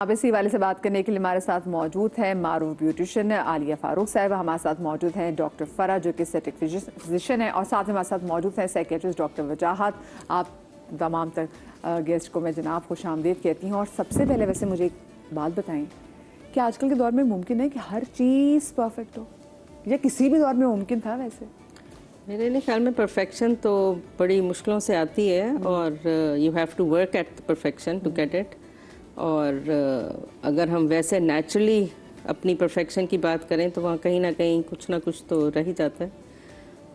अब इसी वाले से बात करने के लिए हमारे साथ मौजूद है मारूफ ब्यूटिशियन आलिया फारूक साहब, हमारे साथ मौजूद हैं डॉक्टर फरा जो कि एस्थेटिक फिजिशियन है, और साथ में हमारे साथ मौजूद हैं साइकियाट्रिस्ट डॉक्टर वजाहत। आप तमाम गेस्ट को मैं जनाब खुशामदीद कहती हूँ। और सबसे पहले वैसे मुझे एक बात बताएं कि आजकल के दौर में मुमकिन है कि हर चीज़ परफेक्ट हो, या किसी भी दौर में मुमकिन था? वैसे मेरे ख्याल में परफेक्शन तो बड़ी मुश्किलों से आती है और you have to work at the perfection to get it. और अगर हम वैसे नेचुरली अपनी परफेक्शन की बात करें तो वहाँ कहीं ना कहीं कुछ ना कुछ तो रह ही जाता है,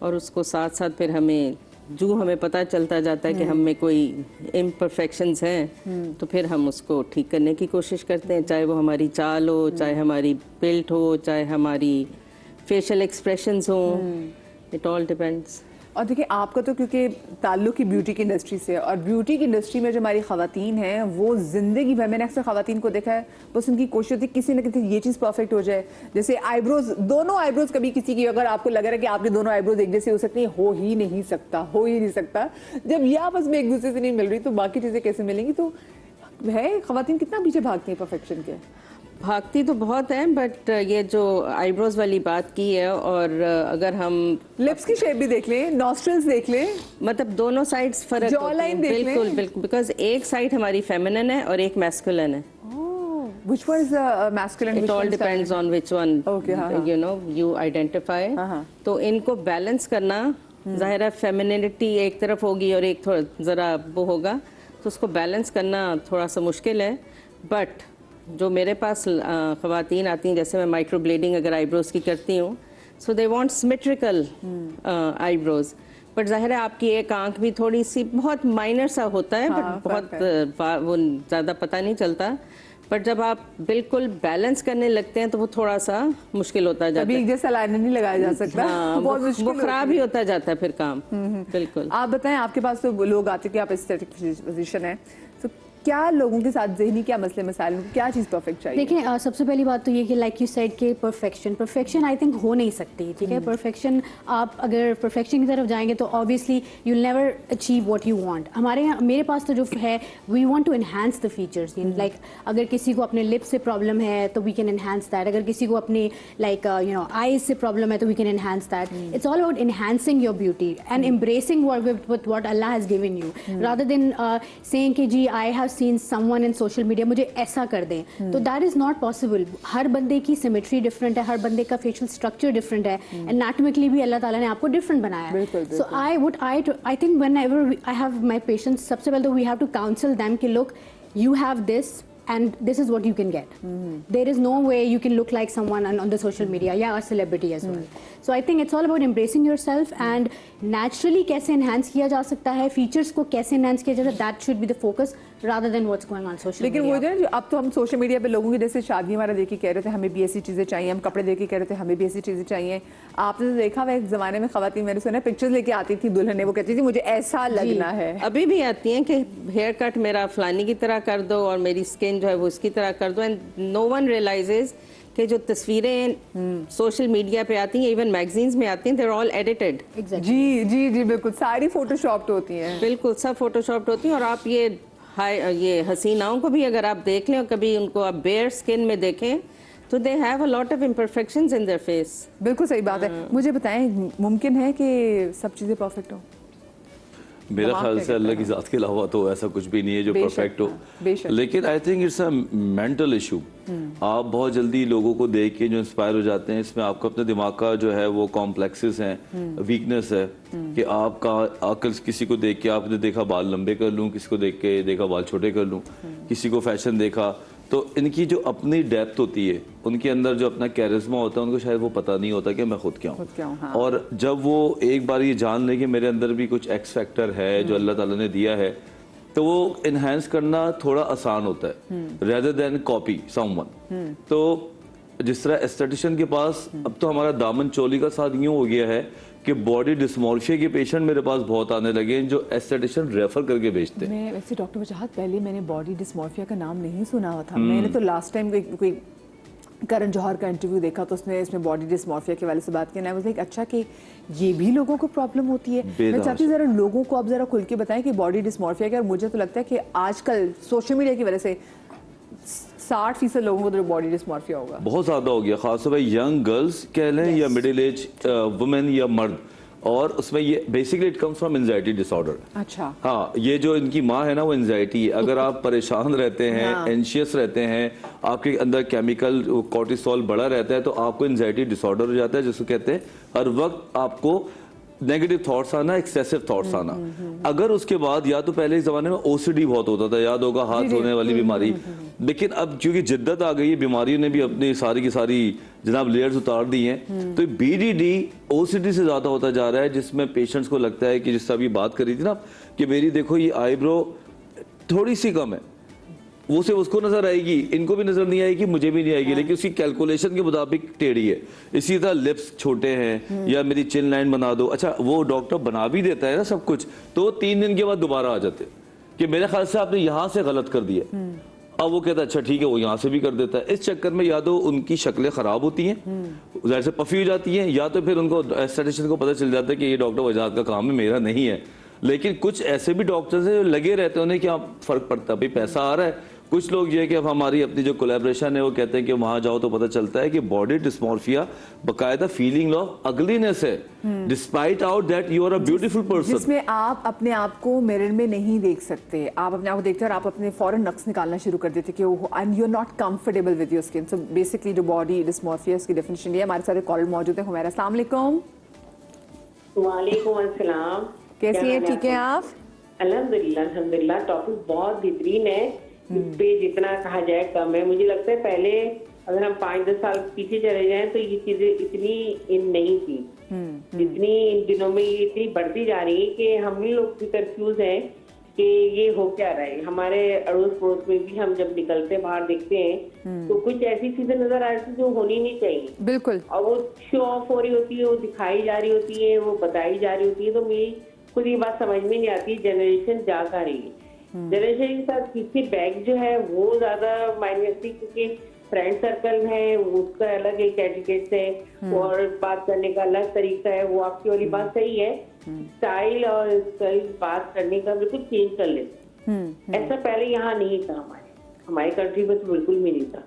और उसको साथ साथ फिर हमें पता चलता जाता है कि हम में कोई इम्परफेक्शंस हैं, तो फिर हम उसको ठीक करने की कोशिश करते हैं, चाहे वो हमारी चाल हो, चाहे हमारी बिल्ट हो, चाहे हमारी फेशियल एक्सप्रेशंस हो, इट ऑल डिपेंड्स। और देखिए आपका तो क्योंकि ताल्लुक ही ब्यूटी की इंडस्ट्री से है, और ब्यूटी की इंडस्ट्री में जो हमारी ख़वातीन हैं वो ज़िंदगी भर, मैंने अक्सर ख़वातीन को देखा है, बस उनकी कोशिश होती है किसी न किसी ये चीज़ परफेक्ट हो जाए। जैसे आईब्रोज, दोनों आईब्रोज कभी किसी की अगर आपको लग रहा है कि आपके दोनों आईब्रोज एक जैसे हो सकती है, हो ही नहीं सकता। जब ये आपस में एक दूसरे से नहीं मिल रही तो बाकी चीज़ें कैसे मिलेंगी? तो है ख़वातीन कितना पीछे भागती हैं परफेक्शन के? भागती तो बहुत है, बट ये जो आईब्रोज वाली बात की है, और अगर हम लिप्स की शेप भी देख लें, नॉस्ट्रल्स देख लें, मतलब दोनों साइड्स फर्क जॉ होती लाइन हैं। देख बिल्कुल लें। बिल्कुल, बिकॉज एक साइड हमारी फेमिनिन है और एक मैस्कुलिन है। Which one is masculine? It all depends on which one Okay, you know you identify. तो इनको बैलेंस करना, जाहिर है फेमिनिनिटी एक तरफ होगी और एक थोड़ा ज़रा वो होगा, तो उसको बैलेंस करना थोड़ा सा मुश्किल है। बट जो मेरे पास ख़वातीन आती हैं, जैसे मैं माइक्रो ब्लेडिंग अगर आईब्रोज की करती हूँ, so they want symmetrical eyebrows, but जाहिर है आपकी एक आंख भी थोड़ी सी बहुत माइनर सा होता है, बट बहुत वो ज़्यादा पता नहीं चलता। बट जब आप बिल्कुल बैलेंस करने लगते हैं तो वो थोड़ा सा मुश्किल होता जाता है। एक जैसा लाइनर नहीं लगाया जा सकता। हाँ, बहुत मुश्किल, वो खराब ही होता जाता है फिर काम। बिल्कुल। आप बताएं, आपके पास तो लोग आते कि आप एस्थेटिक फिजिशियन है, तो क्या लोगों के साथ ज़हनी क्या मसले मसाइल, क्या चीज़ परफेक्ट चाहिए? देखिए सबसे पहली बात तो ये कि लाइक यू सेड कि परफेक्शन आई थिंक हो नहीं सकती, ठीक है। परफेक्शन, आप अगर परफेक्शन की तरफ जाएंगे तो obviously you never achieve what you want. मेरे पास तो जो है, we want to enhance the features. Like अगर किसी को अपने लिप्स से प्रॉब्लम है तो वी कैन एनहांस दैट। अगर किसी को अपने लाइक आईज से प्रॉब्लम है तो we can enhance that. It's all about enhancing your beauty and embracing what Allah has given you, rather than saying कि जी I have seen someone in social media, मुझे ऐसा कर दें, तो दैट इज नॉट पॉसिबल। हर बंदे की सिमेट्री डिफरेंट है, हर बंदे का फेशियल स्ट्रक्चर डिफरेंट है, एनाटॉमिकली भी अल्लाह ताला ने आपको डिफरेंट बनाया है। So I think whenever I have my patients, सबसे पहले तो we have to counsel them कि look, you have this and this is what you can get. There is no way you can look like someone on the social media, yeah, a celebrity as well. So I think it's all about embracing yourself and naturally कैसे enhance किया जा सकता है, features को कैसे enhance किया जाता है, that should be the focus rather than what's going on social लेकिन media. वो जो अब तो हम सोशल मीडिया पे लोगों की जैसे शादी हमारा देख के कह रहे थे हमें भी ऐसी चीज़ें चाहिए, हम कपड़े देख के कह रहे थे हमें भी ऐसी चीज़ें चाहिए। आपने तो देखा हुआ एक ज़माने में ख़वातीन, मैंने सुना पिक्चर्स लेके आती थी दुल्हन ने, वो कहती थी मुझे ऐसा लगना है। अभी भी आती हैं कि हेयर कट मेरा फलानी की तरह कर दो और मेरी स्किन जो है वो इसकी तरह कर दो, एंड नो वन रियलाइजेज कि जो तस्वीरें सोशल मीडिया पे आती हैं, इवन मैगजीन्स में आती हैं, देयर ऑल एडिटेड। जी बिल्कुल, सारी फोटोशॉप्ड होती हैं। बिल्कुल, सब फोटोशॉप्ड होती हैं। और आप ये हसीनाओं को भी अगर आप देख लें और कभी उनको आप बेयर स्किन में देखें तो they have a lot of imperfections in their face. बिल्कुल सही बात है। मुझे बताएं, मुमकिन है कि सब चीज़ें परफेक्ट हो? मेरा ख्याल से अल्लाह की ज़ात के अलावा तो ऐसा कुछ भी नहीं है जो परफेक्ट हो, लेकिन I think it's a mental issue. आप बहुत जल्दी लोगों को देख के जो इंस्पायर हो जाते हैं, इसमें आपका अपने दिमाग का जो है वो कॉम्प्लेक्सेस हैं, वीकनेस है कि आपका आकल किसी को देख के आपने देखा बाल लंबे कर लूँ, किसी को देख के देखा बाल छोटे कर लूँ, किसी को फैशन देखा, तो इनकी जो अपनी डेप्थ होती है, उनके अंदर जो अपना कैरिज्मा होता है, उनको शायद वो पता नहीं होता कि मैं खुद क्या हूँ। हाँ। और जब वो एक बार ये जान ले कि मेरे अंदर भी कुछ एक्स फैक्टर है जो अल्लाह ताला ने दिया है, तो वो इनहेंस करना थोड़ा आसान होता है रेदर देन कॉपी समवन। तो जिस तरह एस्थेटिशियन के पास अब तो हमारा दामन चोली का साथ यूँ हो गया है कि बॉडी डिस्मॉर्फिया के पेशेंट मेरे पास बहुत आने लगे हैं जो एस्थेटिशियन रेफर करके भेजते हैं। मैं वैसे डॉक्टर वजाहत, पहले मैंने बॉडी डिस्मॉर्फिया का नाम नहीं सुना था। मैंने तो लास्ट टाइम कोई करण जौहर का इंटरव्यू देखा तो उसने इसमें बॉडी डिस्मॉर्फिया के वाले से बात की, ना मुझे अच्छा कि ये भी लोगों को प्रॉब्लम होती है। मैं चाहती हूँ ज़रा लोगों को आप ज़रा खुल के बताएं कि बॉडी डिस्मॉर्फिया क्या। और मुझे तो लगता है कि आजकल सोशल मीडिया की वजह से 60% लोगों को तो बॉडी डिस्मॉर्फिया होगा। बहुत ज़्यादा हो गया, खासतौर पर यंग गर्ल्स कह लें या मिडिल एज वुमेन या मर्द, और उसमें ये basically it comes from anxiety disorder. अच्छा। हाँ, ये जो इनकी माँ है ना, वो एंजाइटी है। अगर आप परेशान रहते हैं, एंशियस रहते हैं, आपके अंदर केमिकल कोर्टिसोल बढ़ा रहता है, तो आपको एंजाइटी डिसऑर्डर हो जाता है, जिसको कहते हैं हर वक्त आपको नेगेटिव थॉट्स आना, एक्सेसिव थॉट्स आना। अगर उसके बाद, या तो पहले इस जमाने में ओसीडी बहुत होता था, याद होगा, हाथ धोने वाली बीमारी, लेकिन अब क्योंकि जिद्दत आ गई है, बीमारियों ने भी अपनी सारी की सारी जनाब लेयर्स उतार दी हैं, तो बीडीडी ओसीडी से ज्यादा होता जा रहा है, जिसमें पेशेंट्स को लगता है कि जिससे अभी बात करी थी ना कि मेरी देखो ये आईब्रो थोड़ी सी कम है, वो सिर्फ उसको नजर आएगी, इनको भी नजर नहीं आएगी, मुझे भी नहीं आएगी, लेकिन उसकी कैलकुलेशन के मुताबिक टेढ़ी है। इसी तरह लिप्स छोटे हैं, या मेरी चिन लाइन बना दो। अच्छा, वो डॉक्टर बना भी देता है ना सब कुछ, तो 3 दिन के बाद दोबारा आ जाते कि मेरे ख्याल से आपने यहाँ से गलत कर दिया। अब वो कहता है अच्छा ठीक है, वो यहाँ से भी कर देता है। इस चक्कर में या तो उनकी शक्लें खराब होती हैं, ज़ाहिर से पफी हो जाती हैं, या तो फिर उनको एस्थेटिशियन को पता चल जाता है कि ये डॉक्टर वजाहत का काम है, मेरा नहीं है। लेकिन कुछ ऐसे भी डॉक्टर्स हैं जो लगे रहते हैं, उन्हें क्या फर्क पड़ता है, भाई पैसा आ रहा है। कुछ लोग ये है कि अब हमारी अपनी जो कोलैबोरेशन है, वो कहते हैं कि वहां जाओ तो पता चलता है कि बॉडी डिस्मॉर्फिया बकायदा फीलिंग ऑफ अगलीनेस है, despite out that you are a beautiful person, जिसमें आप अपने आप को मिरर में नहीं देख सकते। आप अपने आप को देखते हैं और आप अपने फौरन नक्स निकालना शुरू कर देते कि and you are not comfortable with your skin. So basically जो बॉडी डिस्मॉर्फिया की डेफिनेशन ये। हमारे साथ कॉल मौजूद है। हुमैरा, अस्सलाम वालेकुम। वालेकुम अस्सलाम। कैसी हैं? ठीक है आप? अल्हम्दुलिल्लाह अल्हम्दुलिल्लाह। टॉपिक बहुत बेहतरीन है, इस पे जितना कहा जाए कम है। मुझे लगता है पहले अगर हम 5-10 साल पीछे चले जाएं तो ये चीजें इतनी इन नहीं थी, जितनी इन दिनों में ये इतनी बढ़ती जा रही है कि हम ही लोग भी कंफ्यूज हैं कि ये हो क्या रहा है। हमारे अड़ोस पड़ोस में भी हम जब निकलते बाहर देखते हैं तो कुछ ऐसी चीजें नजर आ रही थी जो होनी नहीं चाहिए। बिल्कुल। और वो शो ऑफ हो रही होती है, वो दिखाई जा रही होती है, वो बताई जा रही होती है। तो मेरी खुद ये बात समझ में नहीं आती, जनरेशन जा कर रही है। जनरेशन के साथ पीछे बैग जो है वो ज्यादा मायने रखती, क्योंकि फ्रेंड सर्कल है, उसका अलग एक एटिकेट्स है और बात करने का अलग तरीका है। वो आपकी वाली बात सही है, स्टाइल और बात करने का बिल्कुल चेंज कर लेते। ऐसा पहले यहाँ नहीं था, हमारी कंट्री में तो बिल्कुल भी नहीं था।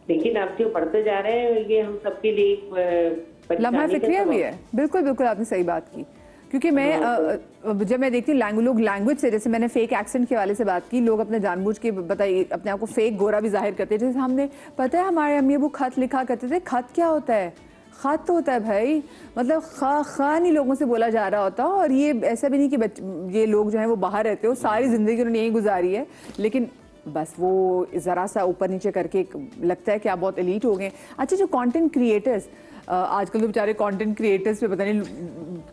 लेकिन अब जो बढ़ते जा रहे हैं ये हम सबके लिए लम्हा फिक्रिया भी है। बिल्कुल बिल्कुल, आपने सही बात की। क्योंकि मैं जब मैं देखती हूँ लोग लैंग्वेज से, जैसे मैंने फेक एक्सेंट के वाले से बात की, लोग अपने जानबूझ के बताइए अपने आप को फेक गोरा भी जाहिर करते हैं। जैसे हमने पता है हमारे अम्मी वो खत लिखा करते थे। खत क्या होता है? खत होता है भाई, मतलब खानी लोगों से बोला जा रहा होता। और ये ऐसा भी नहीं कि ये लोग जो हैं वो बाहर रहते हो, सारी जिंदगी उन्होंने यही गुजारी है, लेकिन बस वो ज़रा सा ऊपर नीचे करके लगता है कि आप बहुत एलीट हो गए। अच्छा, जो कंटेंट क्रिएटर्स आजकल तो बेचारे कंटेंट क्रिएटर्स पे पता नहीं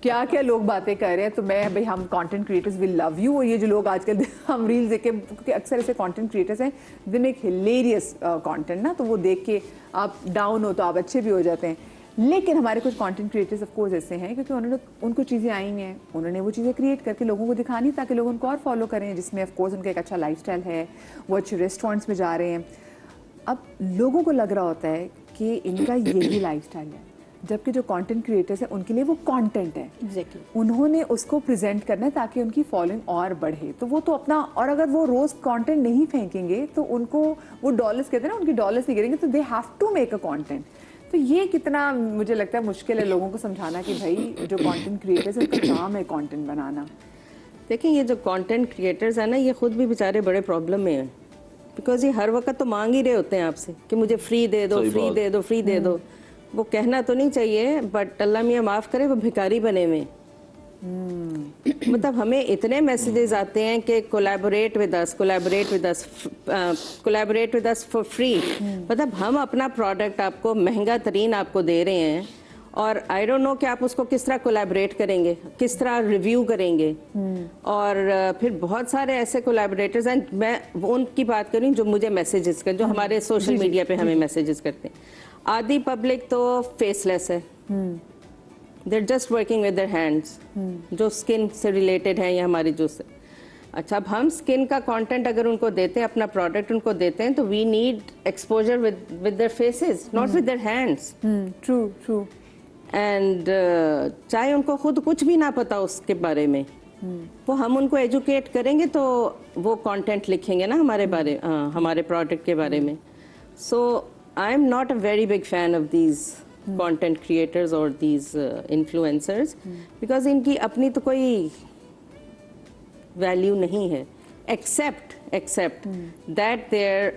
क्या क्या लोग बातें कर रहे हैं, तो मैं भाई हम content creators will love you. और ये जो लोग आजकल हम रील्स देख के, क्योंकि अक्सर ऐसे कंटेंट क्रिएटर्स हैं दे मेक हिलेरियस कंटेंट ना, तो वो देख के आप डाउन हो तो आप अच्छे भी हो जाते हैं। लेकिन हमारे कुछ कंटेंट क्रिएटर्स ऑफ कोर्स ऐसे हैं क्योंकि उन्होंने उनको चीज़ें आई हुई हैं, उन्होंने वो चीज़ें क्रिएट करके लोगों को दिखानी ताकि लोग उनको और फॉलो करें, जिसमें ऑफ कोर्स उनका एक अच्छा लाइफस्टाइल है, वो अच्छे रेस्टोरेंट्स में जा रहे हैं। अब लोगों को लग रहा होता है कि इनका यही लाइफस्टाइल है, जबकि जो कंटेंट क्रिएटर्स हैं उनके लिए वो कंटेंट है। एग्जैक्टली। उन्होंने उसको प्रेजेंट करना है ताकि उनकी फॉलोइंग और बढ़े, तो वो तो अपना, और अगर वो रोज कंटेंट नहीं फेंकेंगे तो उनको वो डॉलर्स कहते हैं ना, उनकी डॉलर्स नहीं गिरेंगे, तो they have to make a content. तो ये कितना मुझे लगता है मुश्किल है लोगों को समझाना कि भाई जो कंटेंट क्रिएटर्स हैं उनका काम है कंटेंट बनाना। देखिए, ये जो कंटेंट क्रिएटर्स हैं ना, ये खुद भी बेचारे बड़े प्रॉब्लम में हैं, बिकॉज ये हर वक्त तो मांग ही रहे होते हैं आपसे कि मुझे फ्री दे दो, फ्री दे दो, फ्री दे दो। वो कहना तो नहीं चाहिए, बट अल्लाह मियाँ माफ़ करे, वो भिखारी बने में। मतलब हमें इतने मैसेजेस आते हैं कि collaborate with us, collaborate with us, collaborate with us for free. मतलब हम अपना प्रोडक्ट आपको महंगा तरीन आपको दे रहे हैं, और आई डोंट नो कि आप उसको किस तरह कोलैबोरेट करेंगे, किस तरह रिव्यू करेंगे। और फिर बहुत सारे ऐसे कोलैबोरेटर्स हैं, मैं उनकी बात करूँ जो मुझे मैसेजेस कर, जो हमारे सोशल मीडिया पे हमें मैसेजेस करते हैं। आधी पब्लिक तो फेसलेस है, they are just working with their hands, जो स्किन से रिलेटेड है या हमारी जो से। अच्छा, अब हम स्किन का कंटेंट अगर उनको देते हैं, अपना प्रोडक्ट उनको देते हैं, तो we need exposure with their faces, not with their hands. True true. And चाहे उनको खुद कुछ भी ना पता उसके बारे में, वो हम उनको एजुकेट करेंगे तो वो कंटेंट लिखेंगे ना हमारे बारे, हमारे प्रोडक्ट के बारे में। So I'm not a very big fan of these content creators or these influencers because इनकी अपनी तो कोई वैल्यू नहीं है except that they're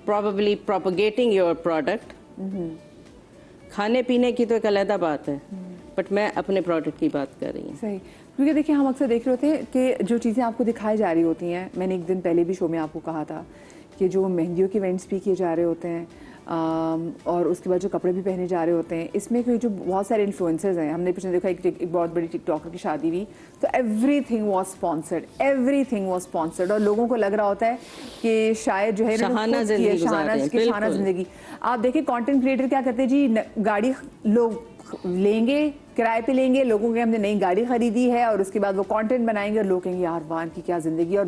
probably propagating your product. खाने पीने की तो एक अलग बात है, बट मैं अपने प्रोडक्ट की बात कर रही हूँ. सही, क्योंकि देखिए हम अक्सर देख रहे होते हैं कि जो चीज़ें आपको दिखाई जा रही होती हैं, मैंने एक दिन पहले भी शो में आपको कहा था कि जो मेहंदियों के इवेंट्स भी किए जा रहे होते हैं और उसके बाद जो कपड़े भी पहने जा रहे होते हैं, इसमें कोई जो बहुत सारे इन्फ्लुएंसर्स हैं, हमने पिछले देखा एक बहुत बड़ी टिकटॉकर की शादी हुई तो एवरीथिंग वाज स्पॉन्सर्ड और लोगों को लग रहा होता है कि शायद जो है शहाना जिंदगी. आप देखिए कंटेंट क्रिएटर क्या करते हैं जी, गाड़ी लोग लेंगे, किराए पे लेंगे, लोगों के हमने नई गाड़ी खरीदी है और उसके बाद वो कंटेंट बनाएंगे और लोग कहेंगे यार वाह की क्या जिंदगी. और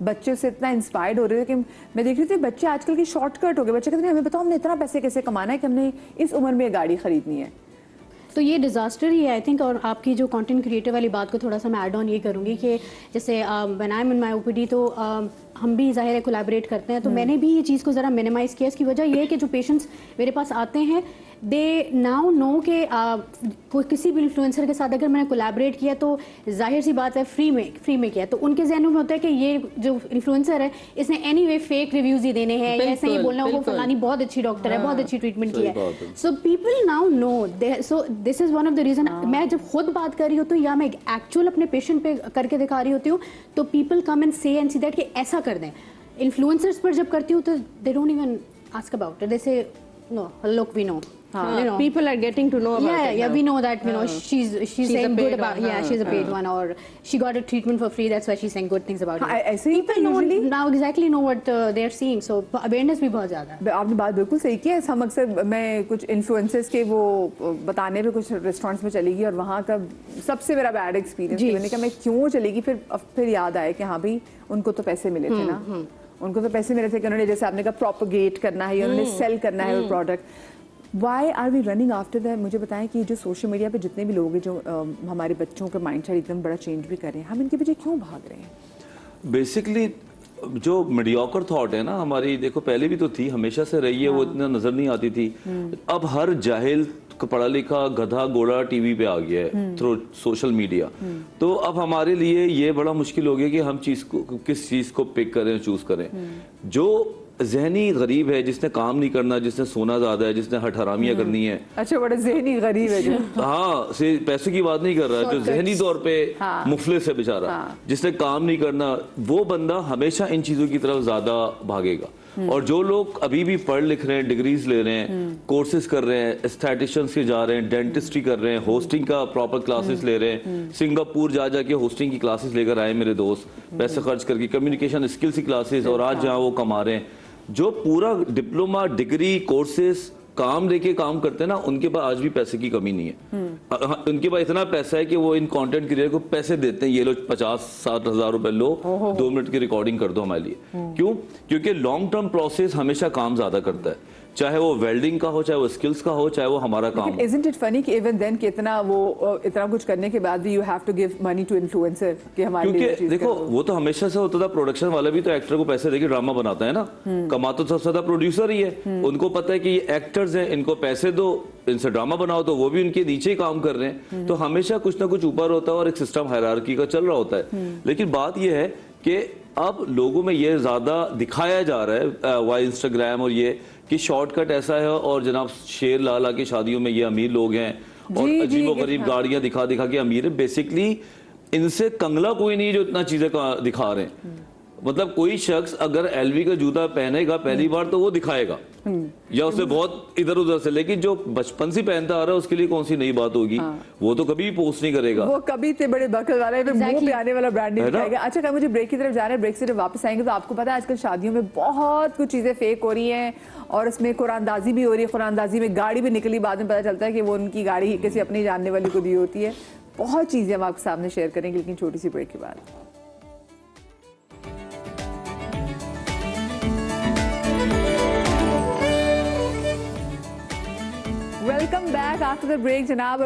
बच्चे से इतना इंस्पायर्ड हो रहे थे कि मैं देख रही थी बच्चे आजकल की शॉर्टकट हो गए. बच्चे कहते हैं हमें बताओ हमने इतना पैसे कैसे कमाना है कि हमने इस उम्र में गाड़ी खरीदनी है. तो ये डिज़ास्टर ही है आई थिंक. और आपकी जो कंटेंट क्रिएटर वाली बात को थोड़ा सा मैं ऐड ऑन ये करूँगी कि जैसे when I am in my OPD तो हम भी ज़ाहिर है कोलैबोरेट करते हैं, तो मैंने भी ये चीज़ को ज़रा मिनिमाइज़ किया. इसकी वजह ये है कि जो पेशेंट्स मेरे पास आते हैं दे नाउ नो कि कोई किसी भी इन्फ्लुएंसर के साथ अगर मैंने कोलैबोरेट किया तो जाहिर सी बात है फ्री में किया, तो उनके जहनों में होता है कि ये जो इन्फ्लुएंसर है इसने एनीवे फेक रिव्यूज़ ही देने हैं, या ऐसे ही बोलना वो फलानी बहुत अच्छी डॉक्टर है, बहुत अच्छी ट्रीटमेंट की है. So people now know. So this is one of the reason. मैं जब खुद बात कर रही होती हूँ या मैं एक्चुअल अपने पेशेंट पे करके दिखा रही होती हूँ तो पीपल कम एंड से एंड सी दैट कि ऐसा कर दें. इन्फ्लुएंसर्स पर जब करती हूँ तो they don't even ask about it. They say no look we know. You know, people are getting to know about it. Yeah, we know that. You know, she's saying good about. Yeah, she's a paid one, or she got a treatment for free. That's why she's saying good things about it. ऐसे ही People know now exactly know what they are seeing. So awareness भी बहुत ज़्यादा है. आपने बात बिल्कुल सही की है. हम अक्सर मैं कुछ इन्फ्लुएंसर्स के वो बताने पे कुछ रेस्टोरेंट्स में चली गई और वहाँ का सबसे मेरा बैड एक्सपीरियंस. मैंने कहा मैं क्यों चली गई, फिर याद आया कि हाँ भाई उनको तो पैसे मिले थे ना, उनको तो पैसे मिले थे कि उन्होंने जैसे आपने कहा प्रोपोगेट करना है, उन्होंने सेल करना है वो product. Why are we running after that? मुझे बताएं कि जो सोशल मीडिया पे जितने भी लोग हैं जो हमारे बच्चों का माइंड सेट एकदम बड़ा चेंज भी कर रहे हैं, हम इनके पीछे क्यों भाग रहे हैं? बेसिकली जो मीडियोकर थॉट है ना हमारी, देखो पहले भी तो थी, हमेशा से रही है. वो इतना नजर नहीं आती थी. अब हर जाहिल पढ़ा लिखा गधा घोड़ा टीवी पे आ गया है थ्रू सोशल मीडिया. तो अब हमारे लिए ये बड़ा मुश्किल हो गया कि हम किस चीज को पिक करें, चूज करें. जो जहनी गरीब है, जिसने काम नहीं करना, जिसने सोना ज्यादा है, जिसने हठहरामियां करनी है. अच्छा, बड़ा जहनी गरीब है जो हाँ, से पैसे की बात नहीं कर रहा, जो जहनी तौर पे मुफलिस है बेचारा, जिसने काम नहीं करना, वो बंदा हमेशा इन चीजों की तरफ ज्यादा भागेगा. और जो लोग अभी भी पढ़ लिख रहे हैं, डिग्रीज ले रहे हैं, कोर्सेज कर रहे हैं, स्टैटिस्टिशियंस के जा रहे हैं, डेंटिस्ट्री कर रहे हैं, होस्टिंग का प्रॉपर क्लासेस ले रहे हैं, सिंगापुर जा जाके होस्टिंग की क्लासेस लेकर आए मेरे दोस्त, पैसे खर्च करके, कम्युनिकेशन स्किल्स की क्लासेस, और आज जहाँ वो कमा रहे हैं. जो पूरा डिप्लोमा डिग्री कोर्सेज काम लेके काम करते हैं ना, उनके पास आज भी पैसे की कमी नहीं है. उनके पास इतना पैसा है कि वो इन कंटेंट क्रिएटर को पैसे देते हैं, ये लो 50-60 हज़ार रुपए लो, 2 मिनट की रिकॉर्डिंग कर दो हमारे लिए. क्यों? क्योंकि लॉन्ग टर्म प्रोसेस हमेशा काम ज्यादा करता है, चाहे वो वेल्डिंग का हो, चाहे वो स्किल्स का हो, चाहे वो हमारा काम हो. Isn't it funny कि even then कि इतना कुछ करने के बाद भी you have to give money to influencer कि हमारे लिए क्योंकि देखो वो तो हमेशा से होता था. प्रोडक्शन वाला भी तो एक्टर को पैसे देके ड्रामा बनाता है ना, कमाता तो सबसे ज्यादा प्रोड्यूसर ही है. उनको पता है कि ये एक्टर्स हैं, इनको पैसे दो, इनसे ड्रामा बनाओ, तो वो भी उनके नीचे ही काम कर रहे हैं. तो हमेशा कुछ ना कुछ ऊपर होता है और एक सिस्टम हायरार्की का चल रहा होता है. लेकिन बात ये है कि अब लोगों में ये ज्यादा दिखाया जा रहा है वाई इंस्टाग्राम और ये कि शॉर्टकट ऐसा है, और जनाब शेर लाला की शादियों में ये अमीर लोग हैं और अजीबो गरीब गाड़ियां दिखा दिखा के अमीर है. बेसिकली इनसे कंगला कोई नहीं जो इतना चीजें दिखा रहे हैं. मतलब कोई शख्स अगर एलवी का जूता पहनेगा पहली बार तो वो दिखाएगा, या उसे बहुत इधर उधर से, लेकिन जो बचपन से पहनता आ रहा है उसके लिए कौन सी नई बात होगी. वो तो कभी पोस्ट नहीं करेगा, वो कभी ते बड़े बकल वाला है, मुंह पे आने वाला ब्रांड नहीं दिखाएगा. अच्छा, क्या मुझे ब्रेक की तरफ जा रहे हैं, ब्रेक से जब वापस आएंगे तो आपको पता है आजकल शादियों में बहुत कुछ चीजें फेक हो रही हैं और इसमें कुरानदाजी भी हो रही है. कुरानदाजी में गाड़ी भी निकली, बाद में पता चलता है कि वो उनकी गाड़ी किसी अपनी जानने वाली को दी होती है. बहुत चीजें हम आपके सामने शेयर करेंगे, लेकिन छोटी सी ब्रेक के बाद. Welcome back after the break जनाब.